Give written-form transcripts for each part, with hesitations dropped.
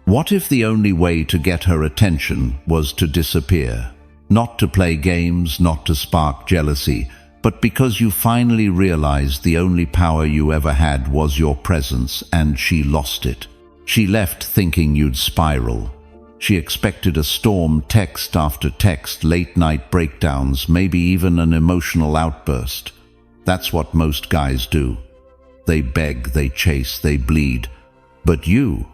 What if the only way to get her attention was to disappear? Not to play games, not to spark jealousy, but because you finally realized the only power you ever had was your presence, and she lost it. She left thinking you'd spiral. She expected a storm, text after text, late-night breakdowns, maybe even an emotional outburst. That's what most guys do. They beg, they chase, they bleed. But you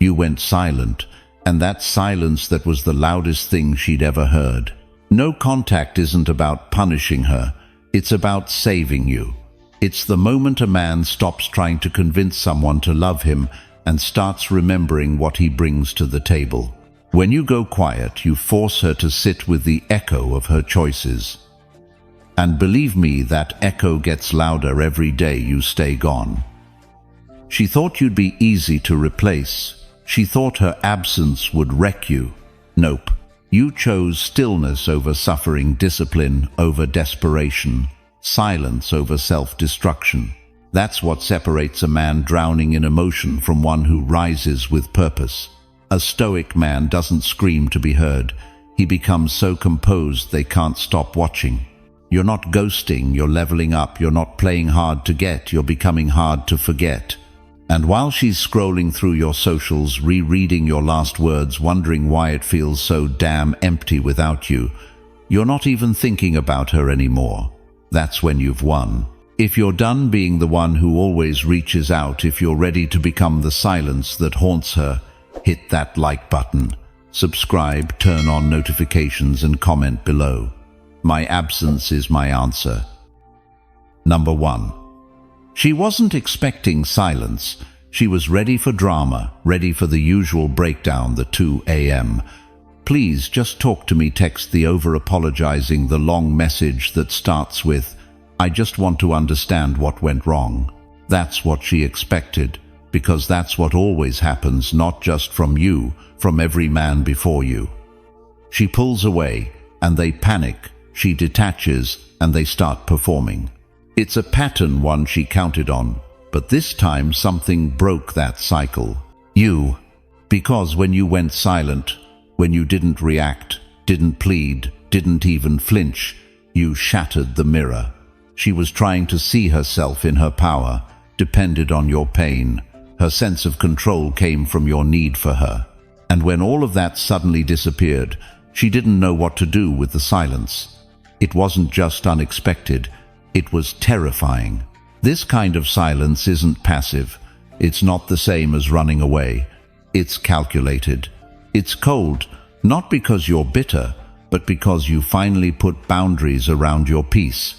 went silent, and that silence that was the loudest thing she'd ever heard. No contact isn't about punishing her. It's about saving you. It's the moment a man stops trying to convince someone to love him and starts remembering what he brings to the table. When you go quiet, you force her to sit with the echo of her choices. And believe me, that echo gets louder every day you stay gone. She thought you'd be easy to replace. She thought her absence would wreck you. Nope. You chose stillness over suffering, discipline over desperation, silence over self-destruction. That's what separates a man drowning in emotion from one who rises with purpose. A stoic man doesn't scream to be heard. He becomes so composed they can't stop watching. You're not ghosting, you're leveling up. You're not playing hard to get, you're becoming hard to forget. And while she's scrolling through your socials, rereading your last words, wondering why it feels so damn empty without you, you're not even thinking about her anymore. That's when you've won. If you're done being the one who always reaches out, if you're ready to become the silence that haunts her, hit that like button, subscribe, turn on notifications, and comment below. My absence is my answer. Number 1. She wasn't expecting silence. She was ready for drama, ready for the usual breakdown, the 2 a.m. Please just talk to me text, the over-apologizing, the long message that starts with, I just want to understand what went wrong. That's what she expected, because that's what always happens, not just from you, from every man before you. She pulls away, and they panic. She detaches, and they start performing. It's a pattern, one she counted on, but this time something broke that cycle. You. Because when you went silent, when you didn't react, didn't plead, didn't even flinch, you shattered the mirror. She was trying to see herself in her power, depended on your pain. Her sense of control came from your need for her. And when all of that suddenly disappeared, she didn't know what to do with the silence. It wasn't just unexpected. It was terrifying. This kind of silence isn't passive. It's not the same as running away. It's calculated. It's cold, not because you're bitter, but because you finally put boundaries around your peace.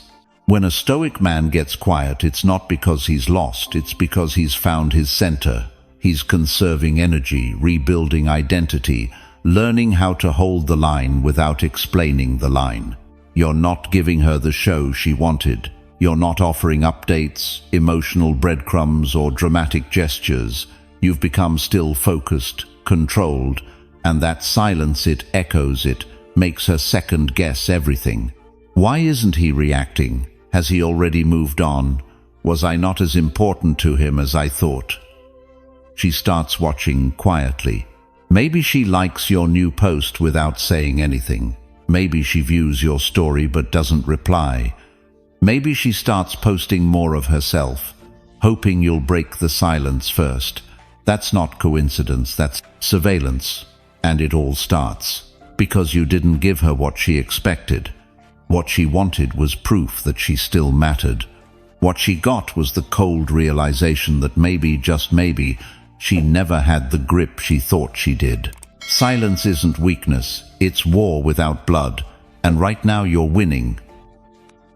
When a stoic man gets quiet, it's not because he's lost, it's because he's found his center. He's conserving energy, rebuilding identity, learning how to hold the line without explaining the line. You're not giving her the show she wanted. You're not offering updates, emotional breadcrumbs, or dramatic gestures. You've become still, focused, controlled, and that silence, it echoes, it makes her second-guess everything. Why isn't he reacting? Has he already moved on? Was I not as important to him as I thought? She starts watching quietly. Maybe she likes your new post without saying anything. Maybe she views your story but doesn't reply. Maybe she starts posting more of herself, hoping you'll break the silence first. That's not coincidence, that's surveillance. And it all starts because you didn't give her what she expected. What she wanted was proof that she still mattered. What she got was the cold realization that maybe, just maybe, she never had the grip she thought she did. Silence isn't weakness, it's war without blood, and right now you're winning.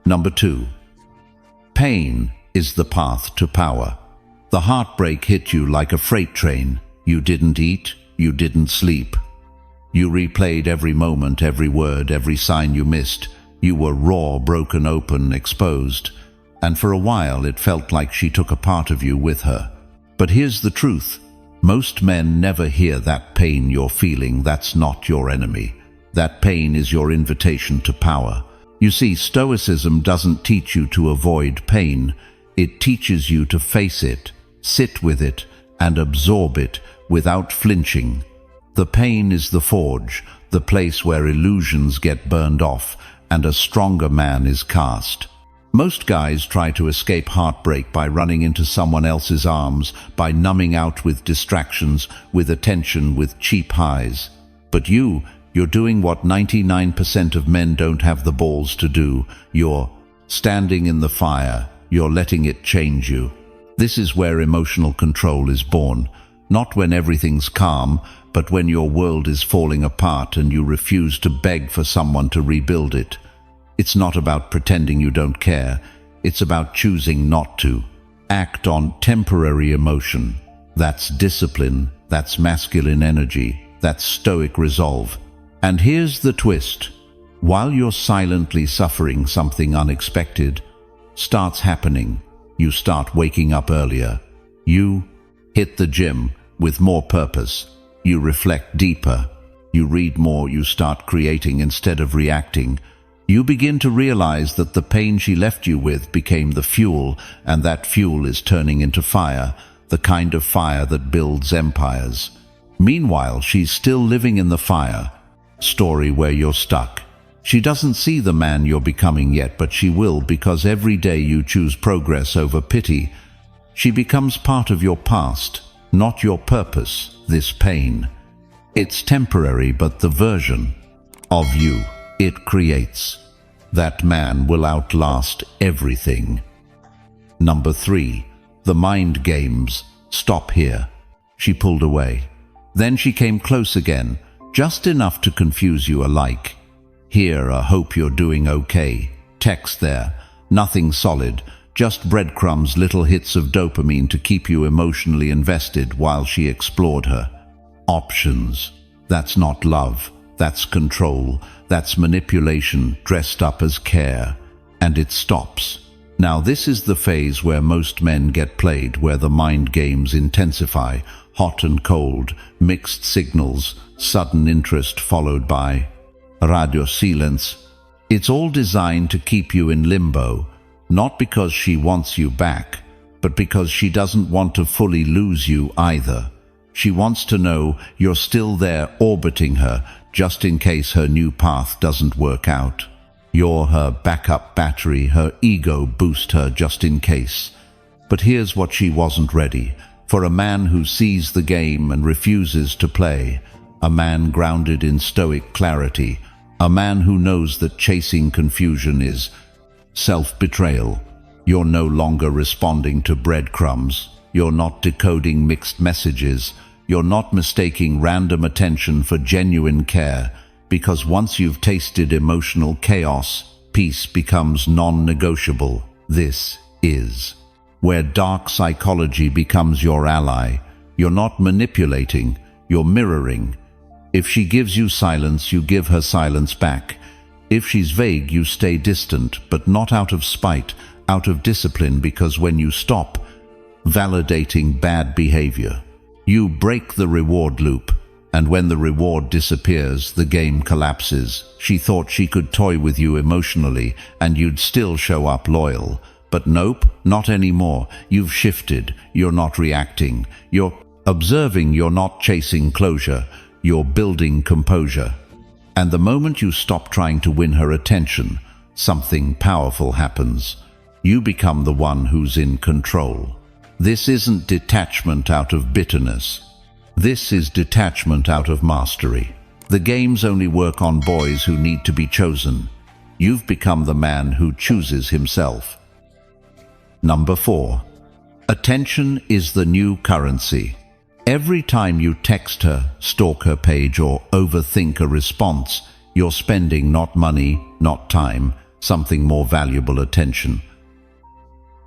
Number 2. Pain is the path to power. The heartbreak hit you like a freight train. You didn't eat, you didn't sleep. You replayed every moment, every word, every sign you missed. You were raw, broken open, exposed. And for a while it felt like she took a part of you with her. But here's the truth. Most men never hear that pain you're feeling. That's not your enemy. That pain is your invitation to power. You see, Stoicism doesn't teach you to avoid pain. It teaches you to face it, sit with it, and absorb it without flinching. The pain is the forge, the place where illusions get burned off and a stronger man is cast. Most guys try to escape heartbreak by running into someone else's arms, by numbing out with distractions, with attention, with cheap highs. But you're doing what 99% of men don't have the balls to do. You're standing in the fire. You're letting it change you. This is where emotional control is born. Not when everything's calm, but when your world is falling apart and you refuse to beg for someone to rebuild it. It's not about pretending you don't care. It's about choosing not to. Act on temporary emotion. That's discipline. That's masculine energy. That's stoic resolve. And here's the twist. While you're silently suffering, something unexpected starts happening. You start waking up earlier. You hit the gym with more purpose. You reflect deeper. You read more. You start creating instead of reacting. You begin to realize that the pain she left you with became the fuel, and that fuel is turning into fire, the kind of fire that builds empires. Meanwhile, she's still living in the fire. Story where you're stuck. She doesn't see the man you're becoming yet, but she will, because every day you choose progress over pity. She becomes part of your past, not your purpose, this pain. It's temporary, but the version of you it creates, that man will outlast everything. Number 3. The mind games. Stop here. She pulled away. Then she came close again, just enough to confuse you alike. Here, I hope you're doing okay. Text there. Nothing solid, just breadcrumbs, little hits of dopamine to keep you emotionally invested while she explored her options. That's not love. That's control. That's manipulation dressed up as care. And it stops. Now this is the phase where most men get played, where the mind games intensify. Hot and cold, mixed signals, sudden interest followed by radio silence. It's all designed to keep you in limbo, not because she wants you back, but because she doesn't want to fully lose you either. She wants to know you're still there orbiting her, just in case her new path doesn't work out. You're her backup battery, her ego boost her just in case. But here's what she wasn't ready for: a man who sees the game and refuses to play, a man grounded in stoic clarity, a man who knows that chasing confusion is self-betrayal. You're no longer responding to breadcrumbs. You're not decoding mixed messages. You're not mistaking random attention for genuine care, because once you've tasted emotional chaos, peace becomes non-negotiable. This is where dark psychology becomes your ally. You're not manipulating, you're mirroring. If she gives you silence, you give her silence back. If she's vague, you stay distant, but not out of spite, out of discipline, because when you stop validating bad behavior, you break the reward loop, and when the reward disappears, the game collapses. She thought she could toy with you emotionally, and you'd still show up loyal. But nope, not anymore. You've shifted. You're not reacting. You're observing. You're not chasing closure. You're building composure. And the moment you stop trying to win her attention, something powerful happens. You become the one who's in control. This isn't detachment out of bitterness. This is detachment out of mastery. The games only work on boys who need to be chosen. You've become the man who chooses himself. Number 4. Attention is the new currency. Every time you text her, stalk her page, or overthink a response, you're spending not money, not time, something more valuable: attention.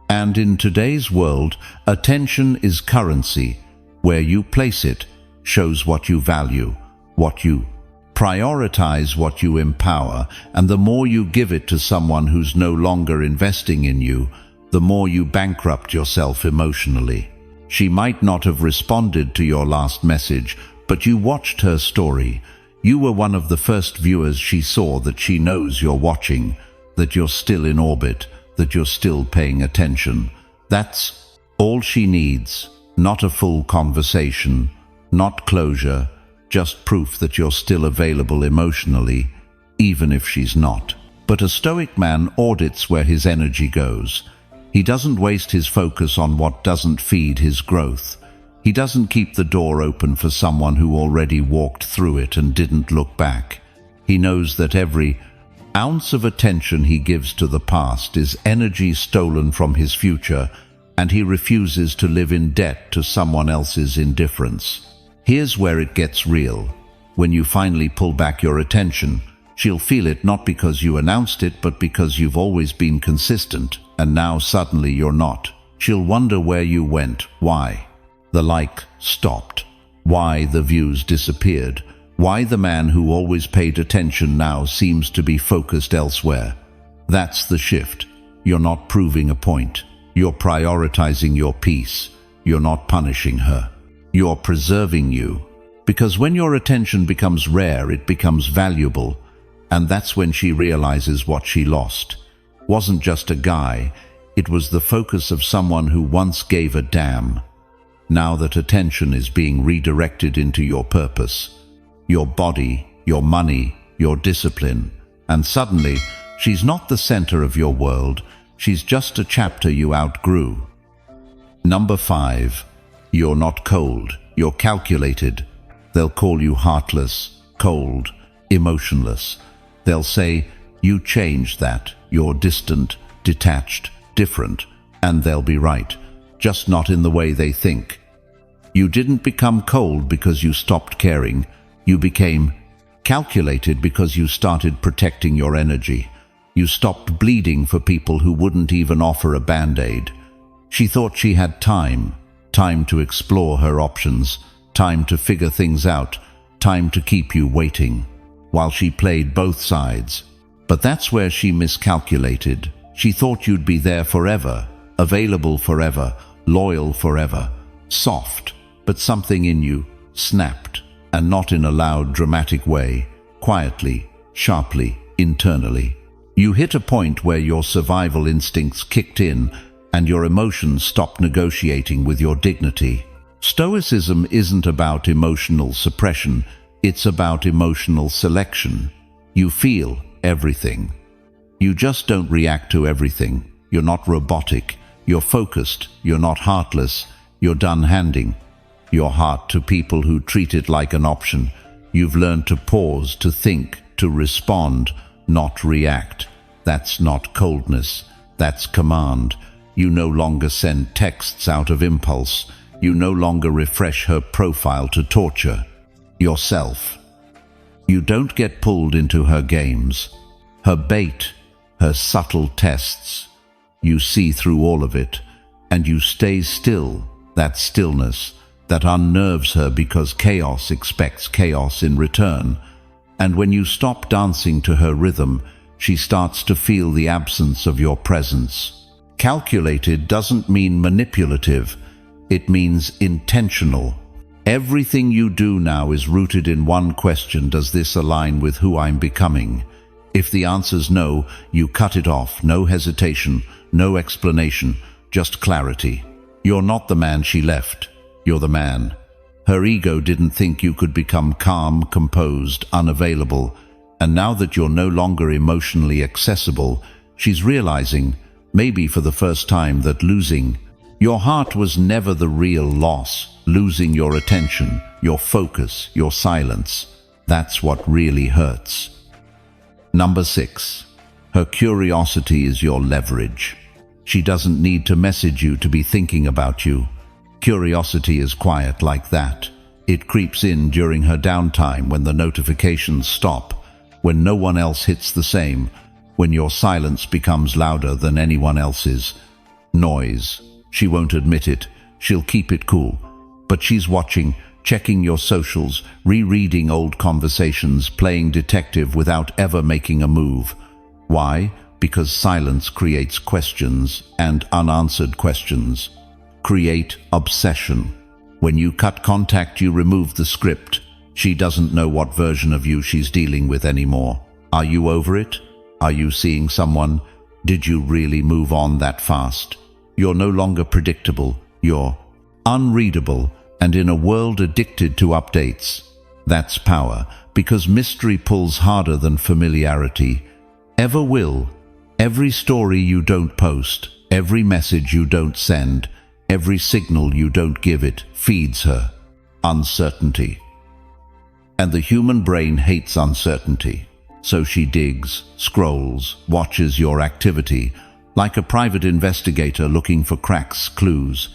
And in today's world, attention is currency. Where you place it shows what you value, what you prioritize, what you empower. And the more you give it to someone who's no longer investing in you, the more you bankrupt yourself emotionally. She might not have responded to your last message, but you watched her story. You were one of the first viewers she saw. That she knows you're watching, that you're still in orbit, that you're still paying attention. That's all she needs. Not a full conversation, Not closure, just proof that you're still available emotionally, even if she's not. But a Stoic man audits where his energy goes. He doesn't waste his focus on what doesn't feed his growth. He doesn't keep the door open for someone who already walked through it and didn't look back. He knows that every ounce of attention he gives to the past is energy stolen from his future, and he refuses to live in debt to someone else's indifference. Here's where it gets real. When you finally pull back your attention, she'll feel it not because you announced it, but because you've always been consistent, and now suddenly you're not. She'll wonder where you went, why the like stopped, why the views disappeared, why the man who always paid attention now seems to be focused elsewhere. That's the shift. You're not proving a point. You're prioritizing your peace. You're not punishing her. You're preserving you. Because when your attention becomes rare, it becomes valuable. And that's when she realizes what she lost wasn't just a guy, it was the focus of someone who once gave a damn. Now that attention is being redirected into your purpose, your body, your money, your discipline, and suddenly she's not the center of your world, she's just a chapter you outgrew. Number 5. You're not cold, you're calculated. They'll call you heartless, cold, emotionless. They'll say, you changed that, you're distant, detached, different, and they'll be right, just not in the way they think. You didn't become cold because you stopped caring. You became calculated because you started protecting your energy. You stopped bleeding for people who wouldn't even offer a band-aid. She thought she had time to explore her options, time to figure things out, time to keep you waiting, while she played both sides. But that's where she miscalculated. She thought you'd be there forever, available forever, loyal forever, soft, but something in you snapped, and not in a loud, dramatic way, quietly, sharply, internally. You hit a point where your survival instincts kicked in and your emotions stopped negotiating with your dignity. Stoicism isn't about emotional suppression, it's about emotional selection. You feel everything. You just don't react to everything. You're not robotic. You're focused. You're not heartless. You're done handing your heart to people who treat it like an option. You've learned to pause, to think, to respond, not react. That's not coldness. That's command. You no longer send texts out of impulse. You no longer refresh her profile to torture yourself. You don't get pulled into her games, her bait, her subtle tests. You see through all of it, and you stay still. That stillness that unnerves her because chaos expects chaos in return. And when you stop dancing to her rhythm, she starts to feel the absence of your presence. Calculated doesn't mean manipulative, it means intentional. Everything you do now is rooted in one question: does this align with who I'm becoming? If the answer's no, you cut it off. No hesitation, no explanation, just clarity. You're not the man she left. You're the man. Her ego didn't think you could become calm, composed, unavailable. And now that you're no longer emotionally accessible, she's realizing, maybe for the first time, that losing your heart was never the real loss. Losing your attention, your focus, your silence, that's what really hurts. Number 6. Her curiosity is your leverage. She doesn't need to message you to be thinking about you. Curiosity is quiet like that. It creeps in during her downtime, when the notifications stop, when no one else hits the same, when your silence becomes louder than anyone else's. Noise. She won't admit it. She'll keep it cool. But she's watching, checking your socials, rereading old conversations, playing detective without ever making a move. Why? Because silence creates questions, and unanswered questions create obsession. When you cut contact, you remove the script. She doesn't know what version of you she's dealing with anymore. Are you over it? Are you seeing someone? Did you really move on that fast? You're no longer predictable. You're unreadable. And in a world addicted to updates, that's power, because mystery pulls harder than familiarity. Ever will. Every story you don't post, every message you don't send, every signal you don't give it, feeds her. Uncertainty. And the human brain hates uncertainty. So she digs, scrolls, watches your activity, like a private investigator looking for cracks, clues,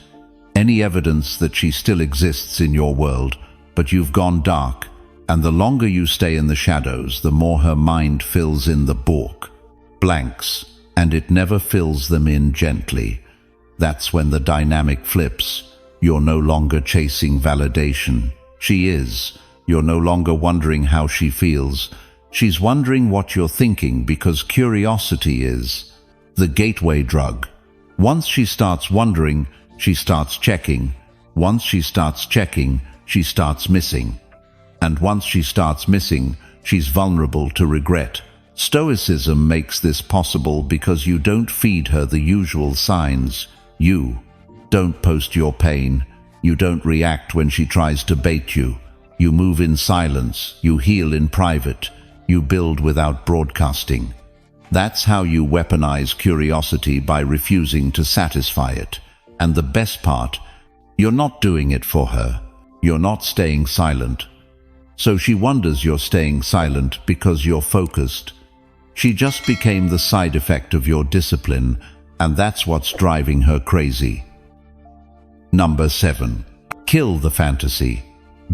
any evidence that she still exists in your world. But you've gone dark, and the longer you stay in the shadows, the more her mind fills in the blanks, and it never fills them in gently. That's when the dynamic flips. You're no longer chasing validation. She is. You're no longer wondering how she feels. She's wondering what you're thinking, because curiosity is the gateway drug. Once she starts wondering, she starts checking. Once she starts checking, she starts missing. And once she starts missing, she's vulnerable to regret. Stoicism makes this possible because you don't feed her the usual signs. You don't post your pain. You don't react when she tries to bait you. You move in silence. You heal in private. You build without broadcasting. That's how you weaponize curiosity, by refusing to satisfy it. And the best part, you're not doing it for her. You're not staying silent. So she wonders you're staying silent because you're focused. She just became the side effect of your discipline, and that's what's driving her crazy. Number 7. Kill the fantasy.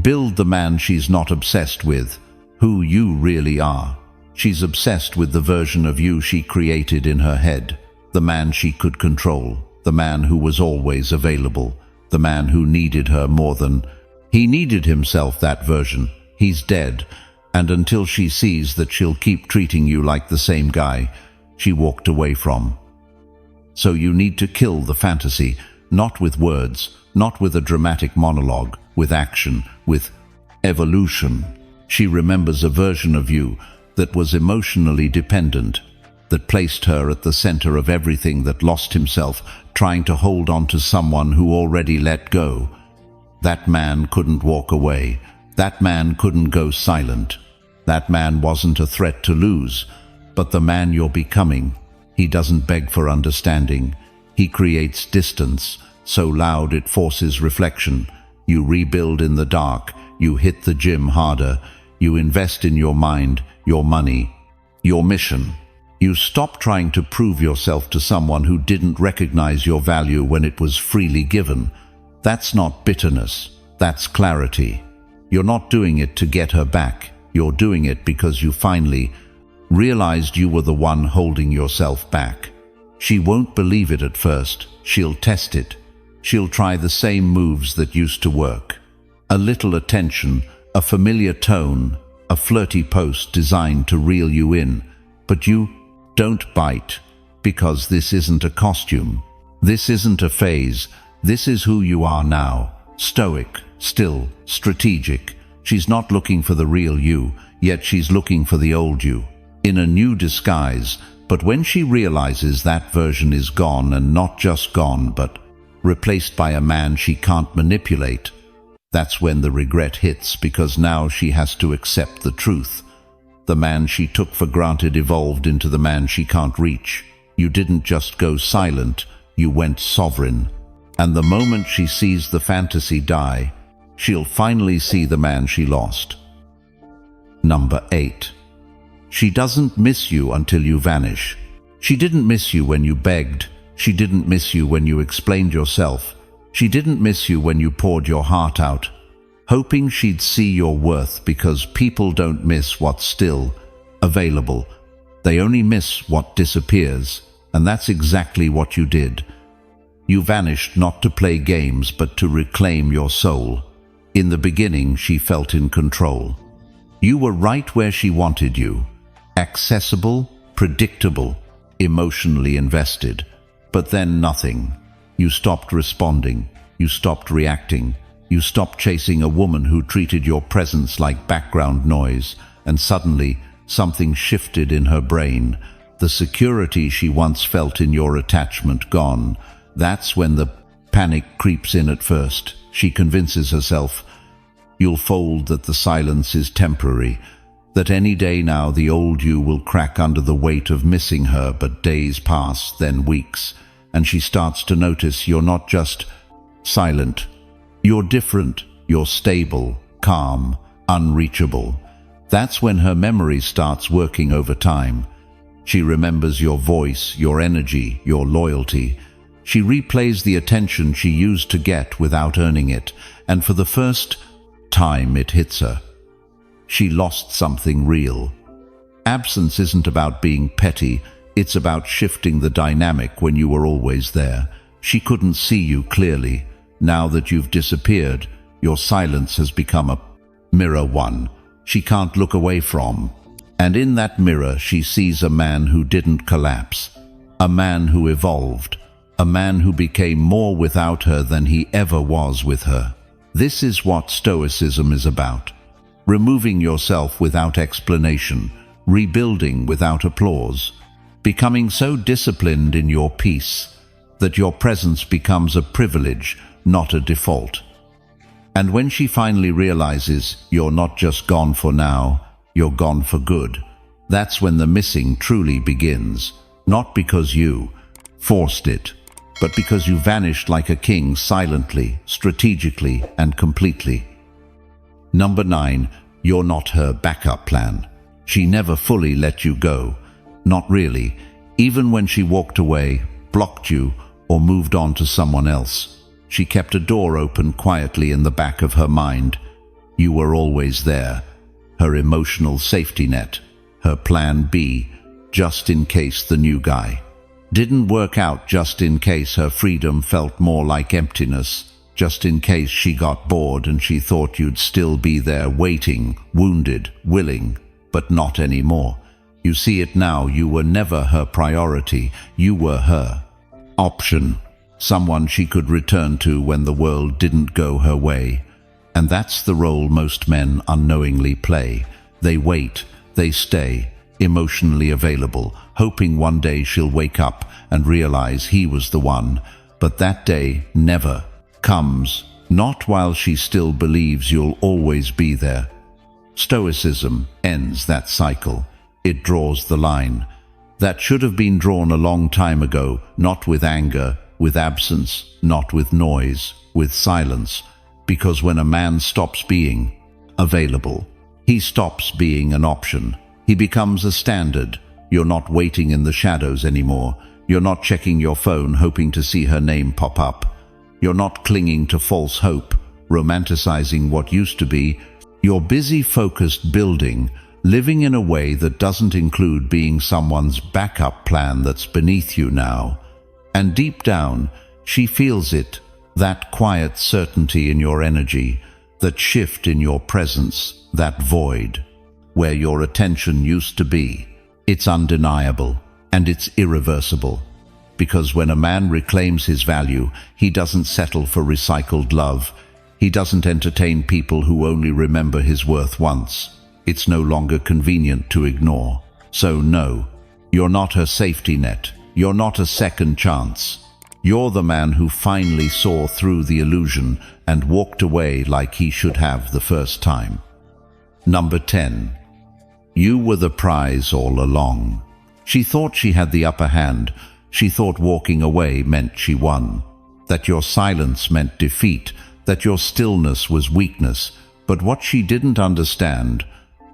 Build the man she's not obsessed with, who you really are. She's obsessed with the version of you she created in her head, the man she could control, the man who was always available, the man who needed her more than he needed himself. That version, he's dead, and until she sees that she'll keep treating you like the same guy she walked away from. So you need to kill the fantasy, not with words, not with a dramatic monologue, with action, with evolution. She remembers a version of you that was emotionally dependent, that placed her at the center of everything, that lost himself trying to hold on to someone who already let go. That man couldn't walk away. That man couldn't go silent. That man wasn't a threat to lose, but the man you're becoming. He doesn't beg for understanding. He creates distance, so loud it forces reflection. You rebuild in the dark. You hit the gym harder. You invest in your mind, your money, your mission. You stop trying to prove yourself to someone who didn't recognize your value when it was freely given. That's not bitterness. That's clarity. You're not doing it to get her back. You're doing it because you finally realized you were the one holding yourself back. She won't believe it at first. She'll test it. She'll try the same moves that used to work. A little attention, a familiar tone, a flirty post designed to reel you in. But you don't bite, because this isn't a costume. This isn't a phase. This is who you are now. Stoic, still, strategic. She's not looking for the real you, yet she's looking for the old you, in a new disguise. But when she realizes that version is gone, and not just gone, but replaced by a man she can't manipulate, that's when the regret hits, because now she has to accept the truth. The man she took for granted evolved into the man she can't reach. You didn't just go silent, you went sovereign. And the moment she sees the fantasy die, she'll finally see the man she lost. Number 8. She doesn't miss you until you vanish. She didn't miss you when you begged. She didn't miss you when you explained yourself. She didn't miss you when you poured your heart out, hoping she'd see your worth, because people don't miss what's still available. They only miss what disappears, and that's exactly what you did. You vanished not to play games, but to reclaim your soul. In the beginning, she felt in control. You were right where she wanted you, accessible, predictable, emotionally invested. But then nothing. You stopped responding. You stopped reacting. You stopped chasing a woman who treated your presence like background noise, and suddenly something shifted in her brain. The security she once felt in your attachment gone. That's when the panic creeps in at first. she convinces herself. You'll fold, that the silence is temporary, that any day now the old you will crack under the weight of missing her. But days pass, then weeks, and she starts to notice you're not just silent. You're different, you're stable, calm, unreachable. That's when her memory starts working overtime. She remembers your voice, your energy, your loyalty. She replays the attention she used to get without earning it, and for the first time it hits her. She lost something real. Absence isn't about being petty, it's about shifting the dynamic when you were always there. She couldn't see you clearly. Now that you've disappeared, your silence has become a mirror, one she can't look away from. And in that mirror she sees a man who didn't collapse, a man who evolved, a man who became more without her than he ever was with her. This is what Stoicism is about. Removing yourself without explanation, rebuilding without applause, becoming so disciplined in your peace that your presence becomes a privilege, not a default. And when she finally realizes you're not just gone for now, you're gone for good, that's when the missing truly begins. Not because you forced it, but because you vanished like a king, silently, strategically, and completely. Number 9, you're not her backup plan. She never fully let you go. Not really. Even when she walked away, blocked you, or moved on to someone else, she kept a door open quietly in the back of her mind. You were always there, her emotional safety net, her plan B, just in case the new guy didn't work out, just in case her freedom felt more like emptiness, just in case she got bored and she thought you'd still be there waiting, wounded, willing, but not anymore. You see it now, you were never her priority, you were her option, someone she could return to when the world didn't go her way. And that's the role most men unknowingly play. They wait, they stay, emotionally available, hoping one day she'll wake up and realize he was the one. But that day never comes, not while she still believes you'll always be there. Stoicism ends that cycle. It draws the line. That should have been drawn a long time ago, not with anger, with absence, not with noise, with silence. Because when a man stops being available, he stops being an option. He becomes a standard. You're not waiting in the shadows anymore. You're not checking your phone hoping to see her name pop up. You're not clinging to false hope, romanticizing what used to be. You're busy, focused, building, living in a way that doesn't include being someone's backup plan that's beneath you now. And deep down, she feels it, that quiet certainty in your energy, that shift in your presence, that void where your attention used to be. It's undeniable, and it's irreversible. Because when a man reclaims his value, he doesn't settle for recycled love. He doesn't entertain people who only remember his worth once. It's no longer convenient to ignore. So no, you're not her safety net. You're not a second chance. You're the man who finally saw through the illusion and walked away like he should have the first time. Number 10. You were the prize all along. She thought she had the upper hand. She thought walking away meant she won, that your silence meant defeat, that your stillness was weakness. But what she didn't understand,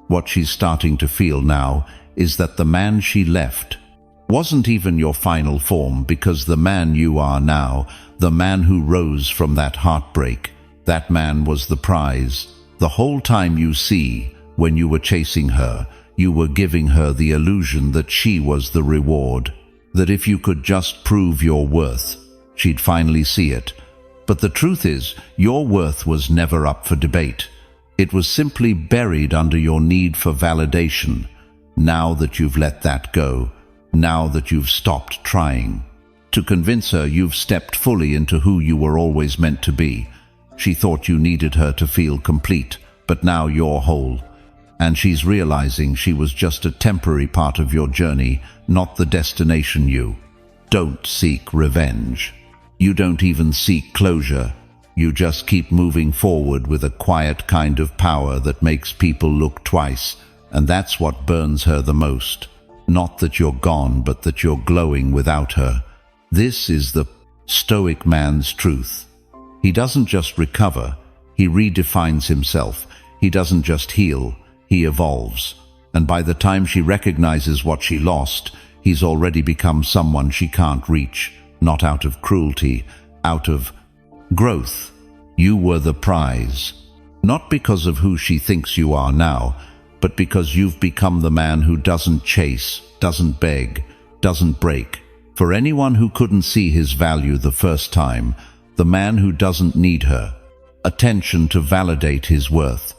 what she's starting to feel now, is that the man she left wasn't even your final form, because the man you are now, the man who rose from that heartbreak, that man was the prize. The whole time, you see, when you were chasing her, you were giving her the illusion that she was the reward, that if you could just prove your worth, she'd finally see it. But the truth is, your worth was never up for debate. It was simply buried under your need for validation. Now that you've let that go, now that you've stopped trying to convince her, you've stepped fully into who you were always meant to be. She thought you needed her to feel complete, but now you're whole. And she's realizing she was just a temporary part of your journey, not the destination. You don't seek revenge. You don't even seek closure. You just keep moving forward with a quiet kind of power that makes people look twice, and that's what burns her the most. Not that you're gone, but that you're glowing without her. This is the Stoic man's truth. He doesn't just recover, he redefines himself. He doesn't just heal, he evolves. And by the time she recognizes what she lost, he's already become someone she can't reach, not out of cruelty, out of growth. You were the prize. Not because of who she thinks you are now, but because you've become the man who doesn't chase, doesn't beg, doesn't break. For anyone who couldn't see his value the first time, the man who doesn't need her attention to validate his worth.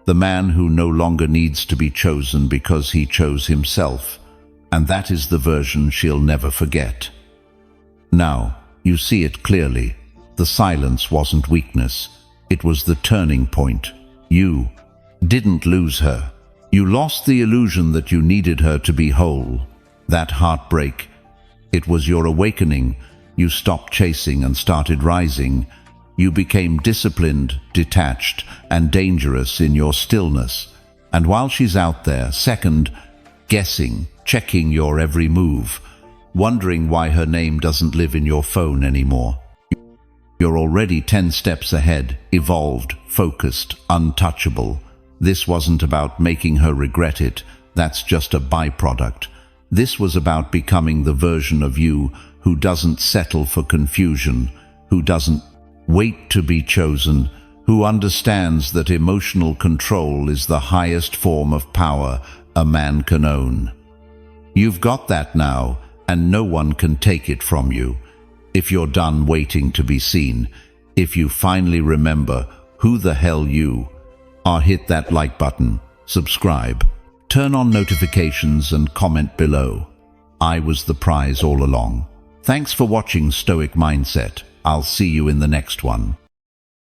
The man who no longer needs to be chosen because he chose himself. And that is the version she'll never forget. Now, you see it clearly. The silence wasn't weakness. It was the turning point. You didn't lose her. You lost the illusion that you needed her to be whole. That heartbreak, it was your awakening. You stopped chasing and started rising. You became disciplined, detached, and dangerous in your stillness. And while she's out there, second, guessing, checking your every move, wondering why her name doesn't live in your phone anymore, you're already 10 steps ahead, evolved, focused, untouchable. This wasn't about making her regret it. That's just a byproduct. This was about becoming the version of you who doesn't settle for confusion, who doesn't wait to be chosen, who understands that emotional control is the highest form of power a man can own. You've got that now, and no one can take it from you. If you're done waiting to be seen, if you finally remember who the hell you are, hit that like button, subscribe, turn on notifications, and comment below. I was the prize all along. Thanks for watching Stoic Mindset. I'll see you in the next one.